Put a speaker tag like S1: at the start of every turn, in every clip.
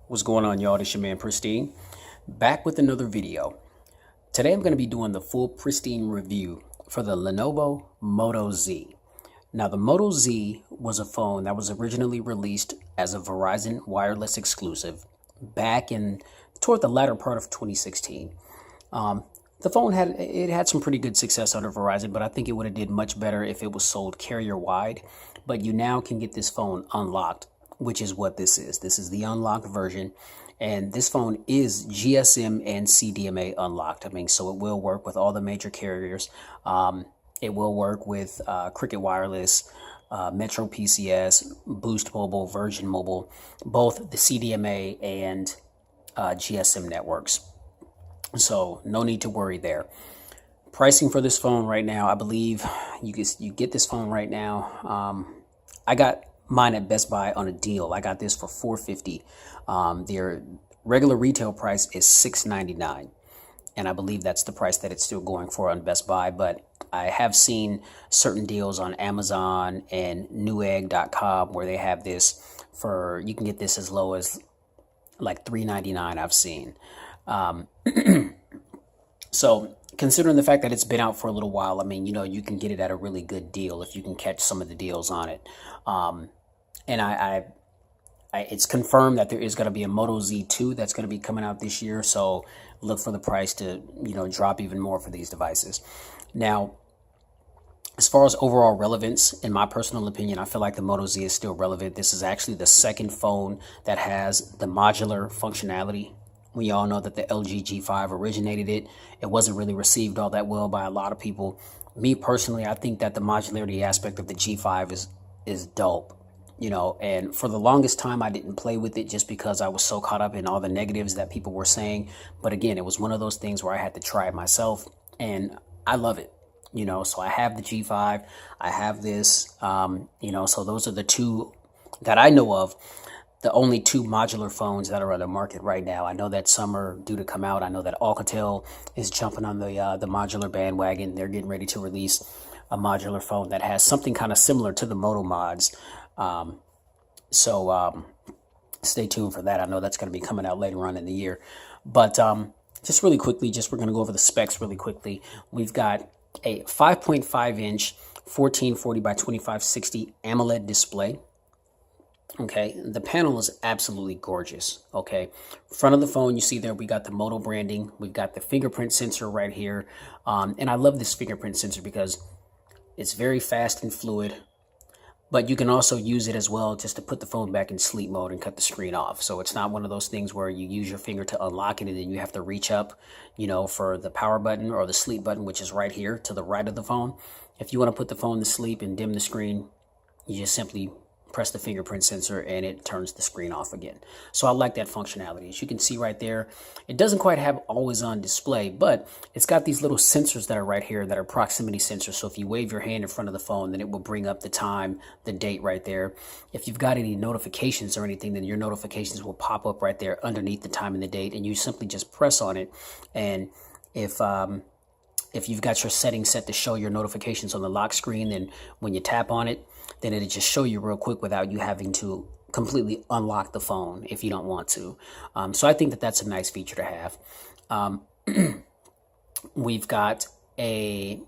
S1: What's going on, y'all? This your man Pristine, back with another video. Today I'm going to be doing the full Pristine review for the Lenovo Moto Z. Now, the Moto Z was a phone that was originally released as a Verizon wireless exclusive back in toward the latter part of 2016. The phone had some pretty good success under Verizon, but I think it would have did much better if it was sold carrier wide. But you now can get this phone unlocked, which is what this is. This is the unlocked version, and this phone is GSM and CDMA unlocked. I mean, so it will work with all the major carriers. It will work with Cricket Wireless, Metro PCS, Boost Mobile, Virgin Mobile, both the CDMA and GSM networks. So no need to worry there. Pricing for this phone right now, I believe you get this phone right now. I got mine at Best Buy on a deal. I got this for $450. Their regular retail price is $699, and I believe that's the price that it's still going for on Best Buy. But I have seen certain deals on Amazon and Newegg.com where they have this for, you can get this as low as like $399. I've seen. So considering the fact that it's been out for a little while, I mean, you can get it at a really good deal if you can catch some of the deals on it. And it's confirmed that there is going to be a Moto Z2 that's going to be coming out this year. So look for the price to, drop even more for these devices. Now, as far as overall relevance, in my personal opinion, I feel like the Moto Z is still relevant. This is actually the second phone that has the modular functionality. We all know that the LG G5 originated it. It wasn't really received all that well by a lot of people. Me personally, I think that the modularity aspect of the G5 is dope. And for the longest time, I didn't play with it just because I was so caught up in all the negatives that people were saying. But again, it was one of those things where I had to try it myself, and I love it. So I have the G5, I have this, so those are the two that I know of, the only two modular phones that are on the market right now. I know that some are due to come out. I know that Alcatel is jumping on the modular bandwagon. They're getting ready to release a modular phone that has something kind of similar to the Moto mods. So stay tuned for that. I know that's going to be coming out later on in the year. But just really quickly, we're going to go over the specs really quickly. We've got a 5.5 inch 1440 by 2560 AMOLED display. Okay, the panel is absolutely gorgeous. Okay, front of the phone, you see there we got the Moto branding. We've got the fingerprint sensor right here. And I love this fingerprint sensor because it's very fast and fluid. But you can also use it as well just to put the phone back in sleep mode and cut the screen off. So it's not one of those things where you use your finger to unlock it and then you have to reach up, for the power button or the sleep button, which is right here to the right of the phone. If you want to put the phone to sleep and dim the screen, you just simply press the fingerprint sensor and it turns the screen off again. So I like that functionality. As you can see right there, it doesn't quite have always on display, but it's got these little sensors that are right here that are proximity sensors. So if you wave your hand in front of the phone, then it will bring up the time, the date right there. If you've got any notifications or anything, then your notifications will pop up right there underneath the time and the date, and you simply just press on it. And if you've got your settings set to show your notifications on the lock screen, then when you tap on it, then it'll just show you real quick without you having to completely unlock the phone if you don't want to. So I think that that's a nice feature to have. We've got a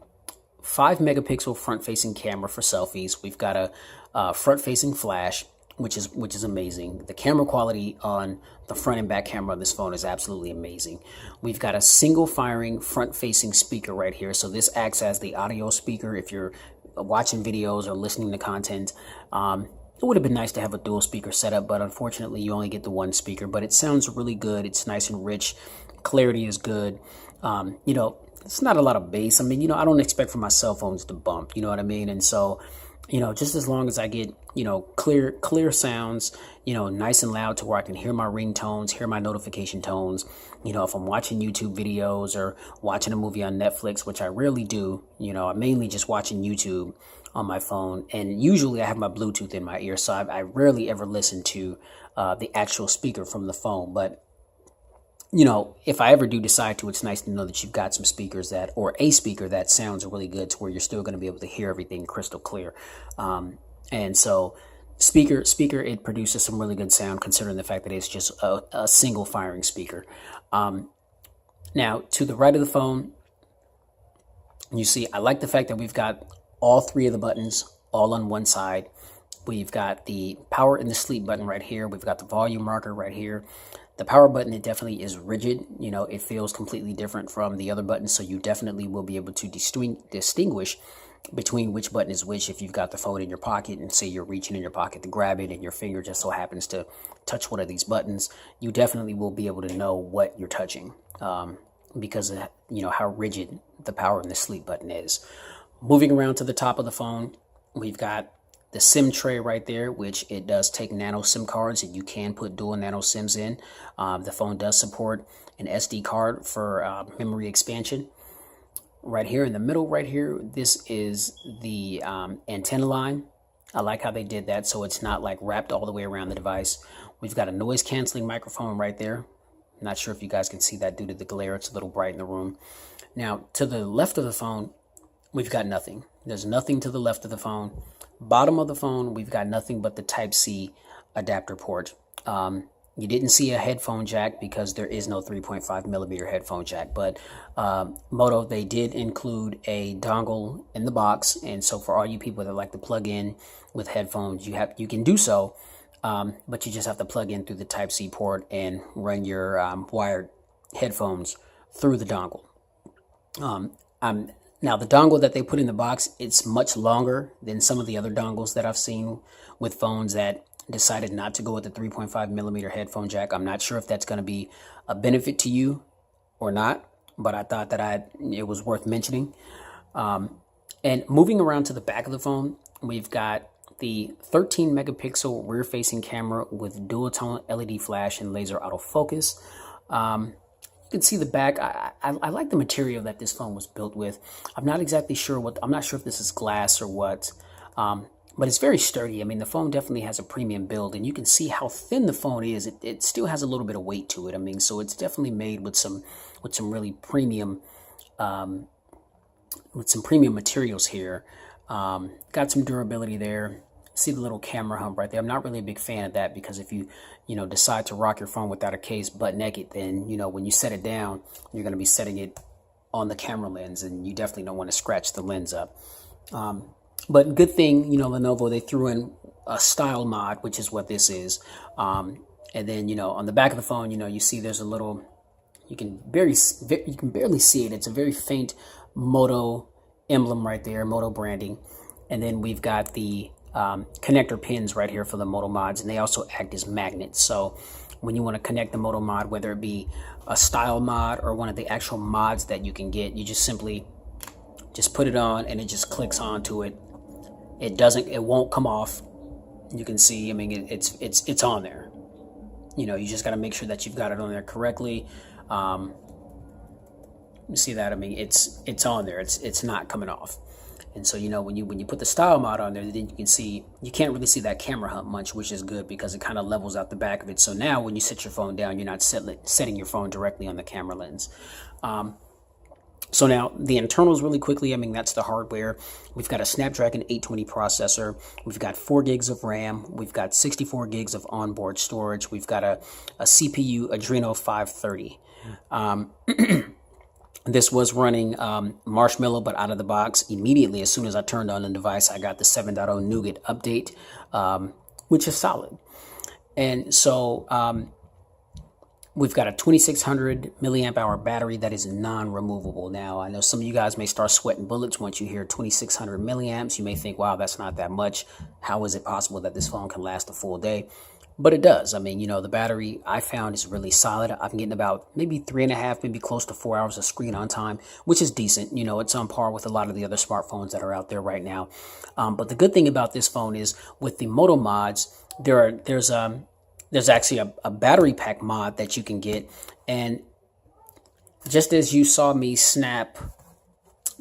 S1: 5 megapixel front-facing camera for selfies. We've got a front-facing flash, which is amazing. The camera quality on the front and back camera on this phone is absolutely amazing. We've got a single firing front-facing speaker right here. So this acts as the audio speaker if you're watching videos or listening to content. It would have been nice to have a dual speaker setup, but unfortunately you only get the one speaker, but it sounds really good. It's nice and rich. Clarity is good. It's not a lot of bass. I mean, I don't expect for my cell phones to bump, you know what I mean? And so, just as long as I get, clear sounds, nice and loud to where I can hear my ringtones, hear my notification tones. If I'm watching YouTube videos or watching a movie on Netflix, which I rarely do, I'm mainly just watching YouTube on my phone. And usually I have my Bluetooth in my ear, so I rarely ever listen to the actual speaker from the phone. But if I ever do decide to, it's nice to know that you've got some speakers or a speaker that sounds really good to where you're still going to be able to hear everything crystal clear. And so speaker, it produces some really good sound considering the fact that it's just a single firing speaker. Now, to the right of the phone, you see, I like the fact that we've got all three of the buttons all on one side. We've got the power and the sleep button right here. We've got the volume marker right here. The power button, it definitely is rigid. You know, it feels completely different from the other buttons, so you definitely will be able to distinguish between which button is which if you've got the phone in your pocket and say you're reaching in your pocket to grab it and your finger just so happens to touch one of these buttons. You definitely will be able to know what you're touching because of, you know, how rigid the power and the sleep button is. Moving around to the top of the phone, we've got the SIM tray right there, which it does take nano SIM cards, and you can put dual nano SIMs in. The phone does support an SD card for memory expansion. Right here in the middle, right here, this is the antenna line. I like how they did that, so it's not like wrapped all the way around the device. We've got a noise canceling microphone right there. Not sure if you guys can see that due to the glare. It's a little bright in the room. Now, to the left of the phone, we've got nothing. There's nothing to the left of the phone. Bottom of the phone, we've got nothing but the Type-C adapter port. You didn't see a headphone jack because there is no 3.5 millimeter headphone jack, but Moto, they did include a dongle in the box, and so for all you people that like to plug in with headphones, you can do so, but you just have to plug in through the Type-C port and run your wired headphones through the dongle. Now, the dongle that they put in the box, it's much longer than some of the other dongles that I've seen with phones that decided not to go with the 3.5 millimeter headphone jack. I'm not sure if that's going to be a benefit to you or not, but I thought that it was worth mentioning. And moving around to the back of the phone, we've got the 13 megapixel rear facing camera with dual tone LED flash and laser autofocus. You can see the back. I like the material that this phone was built with. I'm not exactly sure I'm not sure if this is glass or what, but it's very sturdy. I mean, the phone definitely has a premium build, and you can see how thin the phone is. It still has a little bit of weight to it. I mean, so it's definitely made with some really premium, with some premium materials here. Got some durability there. See the little camera hump right there. I'm not really a big fan of that because if you decide to rock your phone without a case butt naked, then when you set it down, you're going to be setting it on the camera lens, and you definitely don't want to scratch the lens up. But good thing, Lenovo, they threw in a style mod, which is what this is. And then, on the back of the phone, you see there's a little, you can barely see it. It's a very faint Moto emblem right there, Moto branding. And then we've got the connector pins right here for the Moto mods, and they also act as magnets. So when you want to connect the Moto mod, whether it be a style mod or one of the actual mods that you can get, you just simply put it on and it just clicks onto it. It won't come off. You can see, I mean, it's on there. You just got to make sure that you've got it on there correctly. You see that? I mean, it's on there. It's not coming off. And so, when you put the style mod on there, then you can't really see that camera hump much, which is good because it kind of levels out the back of it. So now when you set your phone down, you're not setting your phone directly on the camera lens. So now the internals really quickly, I mean, that's the hardware. We've got a Snapdragon 820 processor. We've got 4 gigs of RAM. We've got 64 gigs of onboard storage. We've got a CPU Adreno 530. This was running Marshmallow, but out of the box immediately. As soon as I turned on the device, I got the 7.0 Nougat update, which is solid. And so we've got a 2600 milliamp hour battery that is non-removable. Now, I know some of you guys may start sweating bullets once you hear 2600 milliamps. You may think, wow, that's not that much. How is it possible that this phone can last a full day? But it does. I mean, the battery I found is really solid. I'm getting about maybe 3.5, maybe close to 4 hours of screen on time, which is decent. It's on par with a lot of the other smartphones that are out there right now. But the good thing about this phone is with the Moto mods, there's actually a battery pack mod that you can get. And just as you saw me snap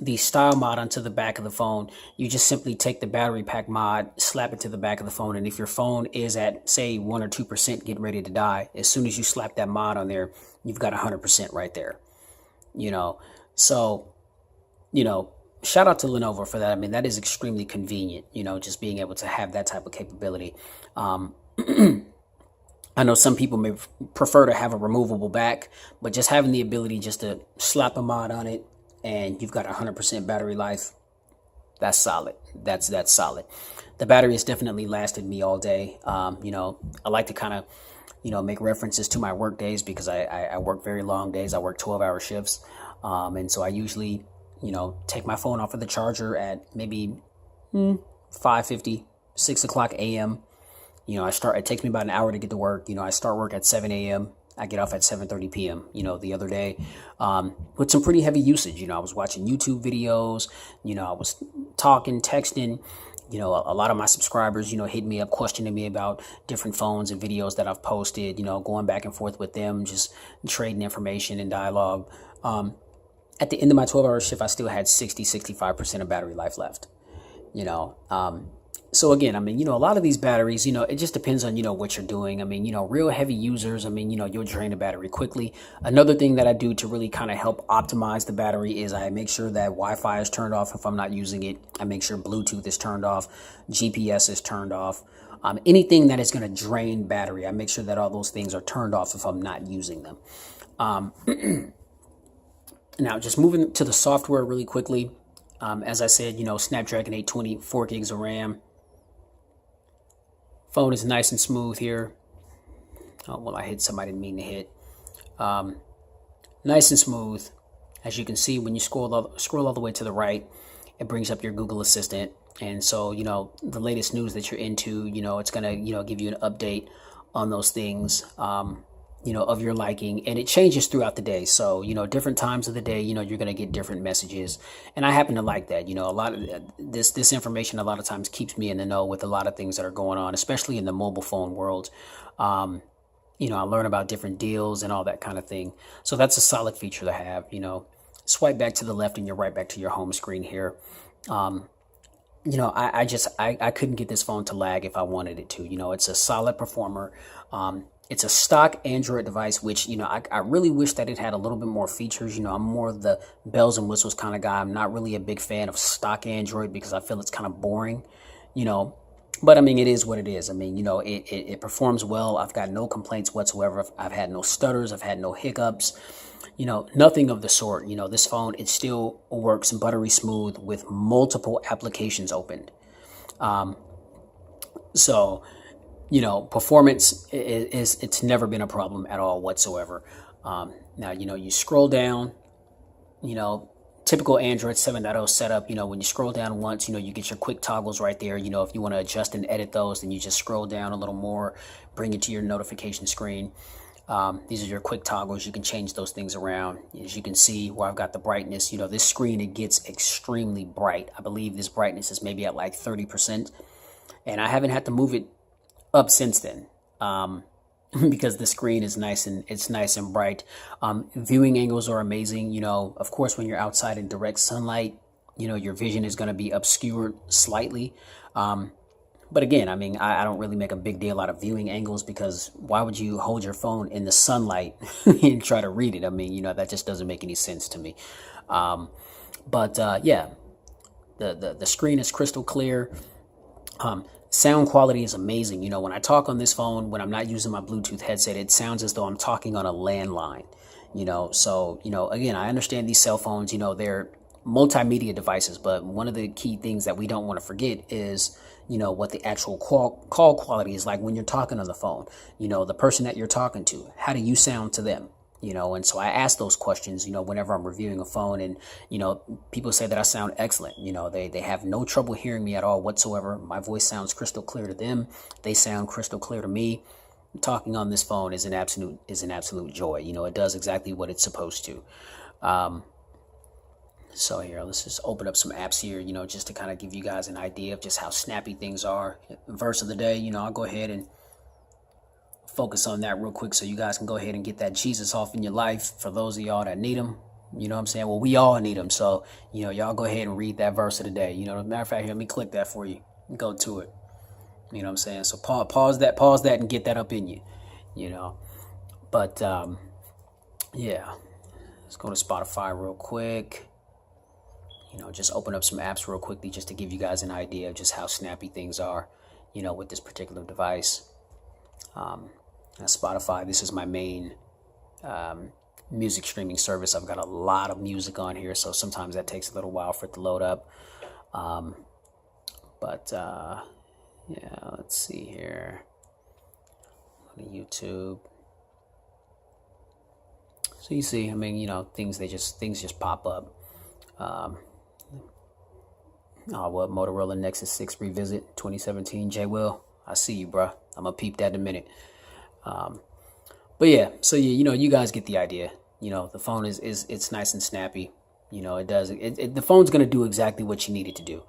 S1: the style mod onto the back of the phone, you just simply take the battery pack mod, slap it to the back of the phone, and if your phone is at, say, 1 or 2% getting ready to die, as soon as you slap that mod on there, you've got 100% right there. So shout out to Lenovo for that. I mean, that is extremely convenient, just being able to have that type of capability. Um, I know some people may prefer to have a removable back, but just having the ability just to slap a mod on it and you've got 100% battery life, that's solid. That's solid. The battery has definitely lasted me all day. I like to kind of, make references to my work days because I work very long days. I work 12-hour shifts. And so I usually, take my phone off of the charger at maybe 5:50, 6 o'clock a.m. It takes me about an hour to get to work. I start work at 7 a.m. I get off at 7:30 p.m. The other day, with some pretty heavy usage. I was watching YouTube videos. I was talking, texting. A lot of my subscribers, hit me up, questioning me about different phones and videos that I've posted. Going back and forth with them, just trading information and dialogue. At the end of my 12-hour shift, I still had 65% of battery life left. So again, I mean, a lot of these batteries, it just depends on, what you're doing. I mean, real heavy users, I mean, you'll drain the battery quickly. Another thing that I do to really kind of help optimize the battery is I make sure that Wi-Fi is turned off if I'm not using it. I make sure Bluetooth is turned off, GPS is turned off. Anything that is going to drain battery, I make sure that all those things are turned off if I'm not using them. Now, just moving to the software really quickly. As I said, Snapdragon 820, 4 gigs of RAM. Phone is nice and smooth here. Oh, well, I hit somebody I didn't mean to hit. Nice and smooth. As you can see, when you scroll all the way to the right, it brings up your Google Assistant. And so, the latest news that you're into, it's going to, give you an update on those things, of your liking. And it changes throughout the day. So, different times of the day, you're going to get different messages. And I happen to like that. A lot of this information a lot of times keeps me in the know with a lot of things that are going on, especially in the mobile phone world. I learn about different deals and all that kind of thing. So that's a solid feature to have. Swipe back to the left and you're right back to your home screen here. I couldn't get this phone to lag if I wanted it to. It's a solid performer. It's a stock Android device, which, I really wish that it had a little bit more features. I'm more of the bells and whistles kind of guy. I'm not really a big fan of stock Android because I feel it's kind of boring, But I mean, it is what it is. I mean, it performs well. I've got no complaints whatsoever. I've had no stutters. I've had no hiccups. Nothing of the sort. This phone, it still works buttery smooth with multiple applications opened. Performance it's never been a problem at all whatsoever. Now, you scroll down, typical Android 7.0 setup, when you scroll down once, you get your quick toggles right there. If you want to adjust and edit those, then you just scroll down a little more, bring it to your notification screen. These are your quick toggles. You can change those things around. As you can see where I've got the brightness, this screen, it gets extremely bright. I believe this brightness is maybe at like 30%. And I haven't had to move it up since then, because the screen is nice and bright. Viewing angles are amazing. Of course, when you're outside in direct sunlight, your vision is going to be obscured slightly. But again, I mean, I don't really make a big deal out of viewing angles because why would you hold your phone in the sunlight and try to read it? I mean, that just doesn't make any sense to me. Yeah, the screen is crystal clear. Sound quality is amazing. When I talk on this phone, when I'm not using my Bluetooth headset, it sounds as though I'm talking on a landline, So, again, I understand these cell phones, they're multimedia devices, but one of the key things that we don't want to forget is, what the actual call quality is like when you're talking on the phone. The person that you're talking to, how do you sound to them? And so I ask those questions, whenever I'm reviewing a phone, and, people say that I sound excellent. They have no trouble hearing me at all whatsoever. My voice sounds crystal clear to them. They sound crystal clear to me. Talking on this phone is an absolute joy. It does exactly what it's supposed to. So here, let's just open up some apps here, just to kind of give you guys an idea of just how snappy things are. Verse of the day, I'll go ahead and focus on that real quick so you guys can go ahead and get that Jesus off in your life for those of y'all that need them. You know what I'm saying? Well, we all need them. So, y'all go ahead and read that verse of the day. As a matter of fact, here, let me click that for you. Go to it. You know what I'm saying? So pause that and get that up in you, But, yeah, let's go to Spotify real quick. just open up some apps real quickly just to give you guys an idea of just how snappy things are, with this particular device. Spotify, this is my main music streaming service. I've got a lot of music on here, so sometimes that takes a little while for it to load up. Yeah, let's see here. On YouTube. So you see, things just pop up. Motorola Nexus 6 Revisit 2017. J Will, I see you, bruh. I'm gonna peep that in a minute. But yeah, so you guys get the idea. The phone it's nice and snappy. The phone's gonna do exactly what you need it to do.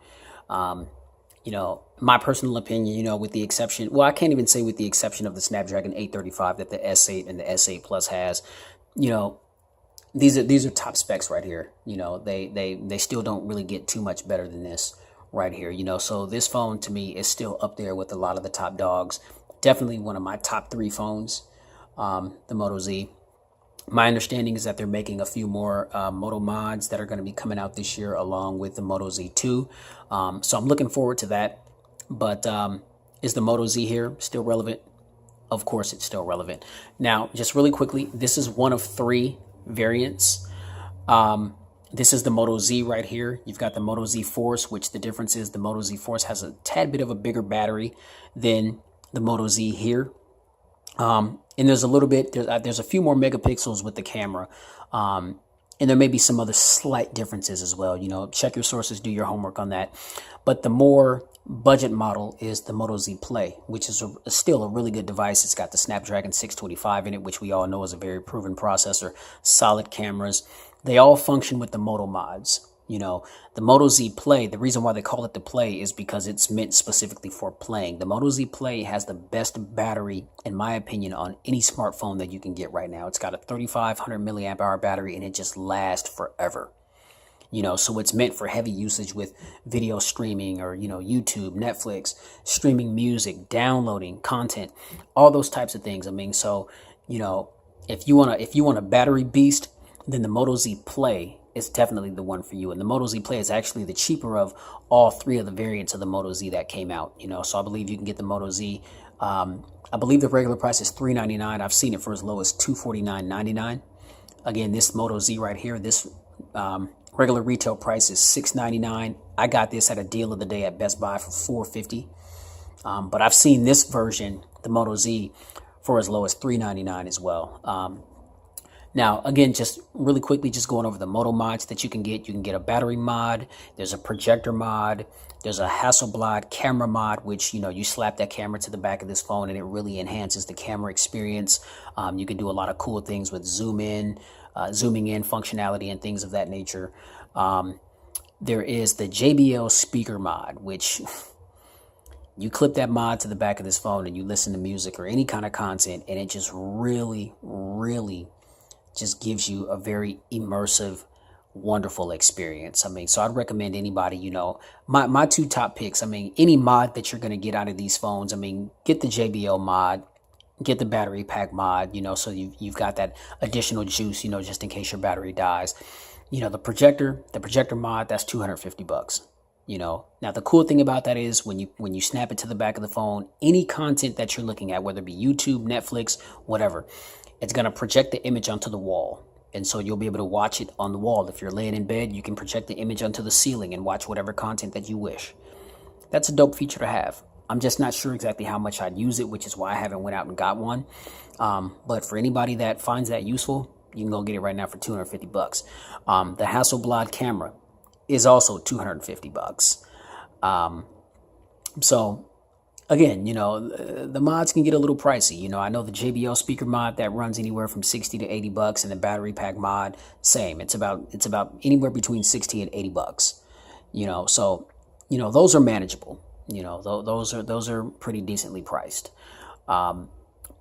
S1: My personal opinion, with the exception, well, I can't even say with the exception of the Snapdragon 835 that the S8 and the S8 Plus has, these are top specs right here. They still don't really get too much better than this right here. So this phone to me is still up there with a lot of the top dogs. Definitely one of my top 3 phones, the Moto Z. My understanding is that they're making a few more Moto mods that are going to be coming out this year along with the Moto Z2. So I'm looking forward to that. But is the Moto Z here still relevant? Of course it's still relevant. Now, just really quickly, this is one of 3 variants. This is the Moto Z right here. You've got the Moto Z Force, which the difference is the Moto Z Force has a tad bit of a bigger battery than the Moto Z here. And there's a little bit, there's a few more megapixels with the camera. And there may be some other slight differences as well. Check your sources, do your homework on that. But the more budget model is the Moto Z Play, which is still a really good device. It's got the Snapdragon 625 in it, which we all know is a very proven processor, solid cameras. They all function with the Moto mods. The Moto Z Play, the reason why they call it the Play is because it's meant specifically for playing. The Moto Z Play has the best battery, in my opinion, on any smartphone that you can get right now. It's got a 3,500 milliamp hour battery and it just lasts forever. So it's meant for heavy usage with video streaming or, YouTube, Netflix, streaming music, downloading content, all those types of things. If you want a battery beast, then the Moto Z Play is definitely the one for you. And the Moto Z Play is actually the cheaper of all 3 of the variants of the Moto Z that came out. So I believe you can get the Moto Z. I believe the regular price is $399. I've seen it for as low as $249.99. Again, this Moto Z right here, this regular retail price is $699. I got this at a deal of the day at Best Buy for $450. But I've seen this version, the Moto Z, for as low as $399 as well. Now, again, just really quickly, just going over the Moto mods that you can get. You can get a battery mod. There's a projector mod. There's a Hasselblad camera mod, which, you slap that camera to the back of this phone and it really enhances the camera experience. You can do a lot of cool things with zooming in functionality and things of that nature. There is the JBL speaker mod, which you clip that mod to the back of this phone and you listen to music or any kind of content, and it just really, really just gives you a very immersive, wonderful experience. So I'd recommend anybody, my 2 top picks. Any mod that you're going to get out of these phones, get the JBL mod, get the battery pack mod, so you've got that additional juice, just in case your battery dies. The projector mod, that's $250. Now the cool thing about that is when you snap it to the back of the phone, any content that you're looking at, whether it be YouTube, Netflix, whatever, it's going to project the image onto the wall. And so you'll be able to watch it on the wall. If you're laying in bed, you can project the image onto the ceiling and watch whatever content that you wish. That's a dope feature to have. I'm just not sure exactly how much I'd use it, which is why I haven't went out and got one. But for anybody that finds that useful, you can go get it right now for $250. The Hasselblad camera is also $250. So again, the mods can get a little pricey. I know the JBL speaker mod that runs anywhere from $60 to $80, and the battery pack mod, same. It's about anywhere between $60 and $80. So those are manageable. Those are pretty decently priced.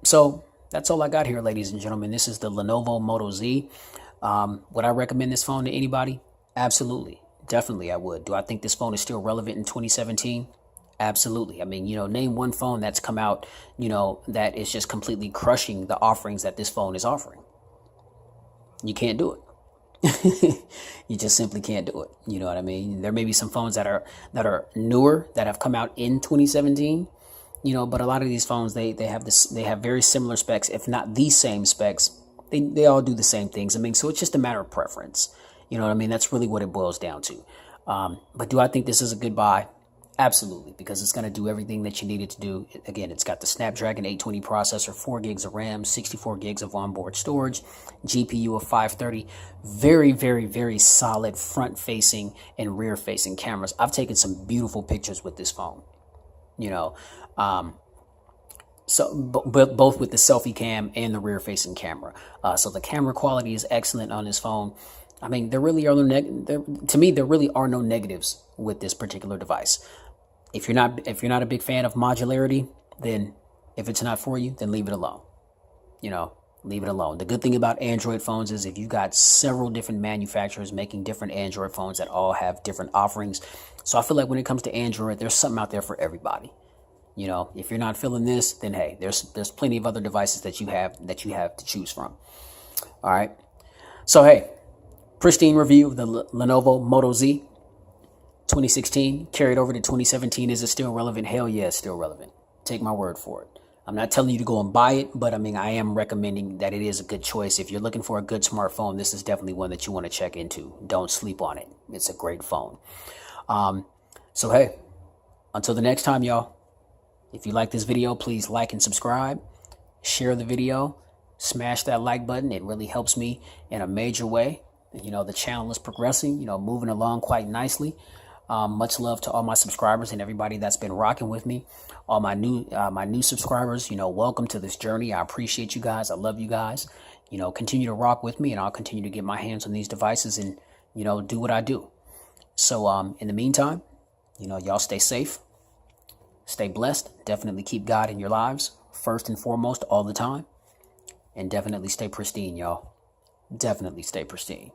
S1: So that's all I got here, ladies and gentlemen. This is the Lenovo Moto Z. Would I recommend this phone to anybody? Absolutely. Definitely I would. Do I think this phone is still relevant in 2017? Absolutely. Name one phone that's come out, that is just completely crushing the offerings that this phone is offering. You can't do it. You just simply can't do it. You know what I mean? There may be some phones that are newer that have come out in 2017, but a lot of these phones they have very similar specs, if not the same specs. They all do the same things. I mean, so it's just a matter of preference. You know what I mean? That's really what it boils down to. But do I think this is a good buy? Absolutely, because it's going to do everything that you need it to do. Again, it's got the Snapdragon 820 processor, 4 gigs of RAM, 64 gigs of onboard storage, GPU of 530. Very, very, very solid front-facing and rear-facing cameras. I've taken some beautiful pictures with this phone. Both with the selfie cam and the rear-facing camera. So the camera quality is excellent on this phone. I mean, there really are there really are no negatives with this particular device. If you're not a big fan of modularity, then if it's not for you, then leave it alone. Leave it alone. The good thing about Android phones is if you've got several different manufacturers making different Android phones that all have different offerings. So I feel like when it comes to Android, there's something out there for everybody. If you're not feeling this, then hey, there's plenty of other devices that you have to choose from. All right. So hey, pristine review of the Lenovo Moto Z 2016 carried over to 2017. Is it still relevant? Hell yeah, it's still relevant. Take my word for it. I'm not telling you to go and buy it, but I mean, I am recommending that it is a good choice. If you're looking for a good smartphone, this is definitely one that you want to check into. Don't sleep on it. It's a great phone. So hey, until the next time, y'all, if you like this video, please like and subscribe, share the video, smash that like button. It really helps me in a major way. The channel is progressing, moving along quite nicely. Much love to all my subscribers and everybody that's been rocking with me. All my new subscribers, welcome to this journey. I appreciate you guys. I love you guys. Continue to rock with me, and I'll continue to get my hands on these devices and, do what I do. So in the meantime, y'all stay safe, stay blessed. Definitely keep God in your lives first and foremost all the time. And definitely stay pristine, y'all. Definitely stay pristine.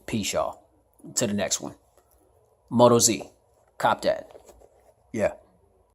S1: Peace, y'all. To the next one. Moto Z. Cop that. Yeah.